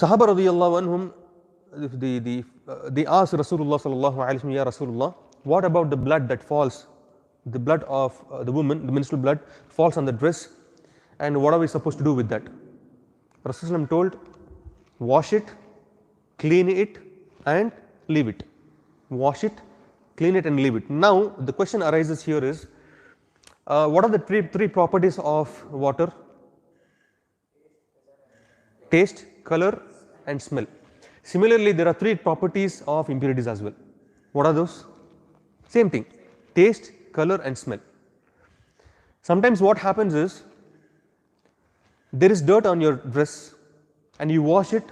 Sahaba radiyallahu anhum, they asked Rasulullah sallallahu alaihi wasallam, Ya Rasulullah, what about the blood that falls, the blood of the woman, the menstrual blood falls on the dress, and what are we supposed to do with that? Rasulullah told, wash it, clean it, and leave it. Wash it, clean it, and leave it. Now the question arises here is, what are the three properties of water? Taste, color, and smell. Similarly, there are three properties of impurities as well. What are those? Same thing, taste, color, and smell. Sometimes what happens is, there is dirt on your dress and you wash it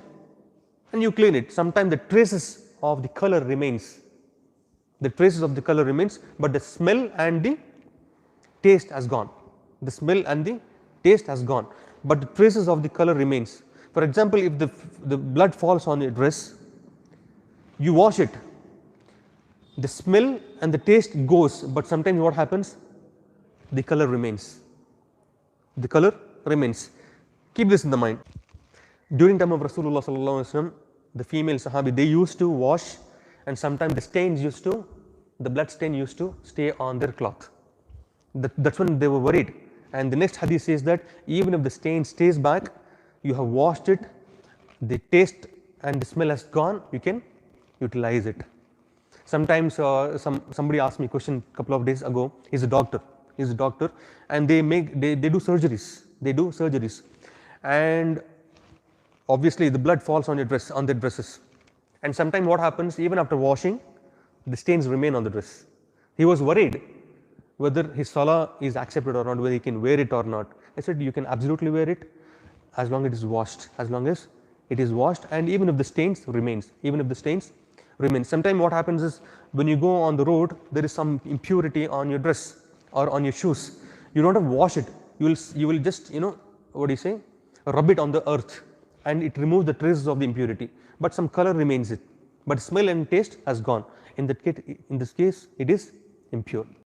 and you clean it. Sometimes the traces of the color remains. The traces of the color remains, but the smell and the taste has gone. The smell and the taste has gone, but the traces of the color remains. For example, if the blood falls on your dress, you wash it, the smell and the taste goes, but sometimes what happens? The color remains. The color remains. Keep this in the mind. During time of Rasulullah sallallahu alaihi wasallam, the female Sahabi, they used to wash, and sometimes the blood stain used to stay on their cloth. That's when they were worried. And the next hadith says that even if the stain stays back, you have washed it, the taste and the smell has gone, you can utilize it. Sometimes somebody asked me a question a couple of days ago. He's a doctor, and they do surgeries, and obviously the blood falls on their dresses, and sometimes what happens, even after washing, the stains remain on the dress. He was worried whether his salah is accepted or not, whether he can wear it or not. I said, you can absolutely wear it as long as it is washed, and even if the stains remains. Sometimes what happens is, when you go on the road, there is some impurity on your dress or on your shoes. You don't have to wash it. You will just, rub it on the earth, and it removes the traces of the impurity, but some color remains it, but smell and taste has gone. In this case, it is impure.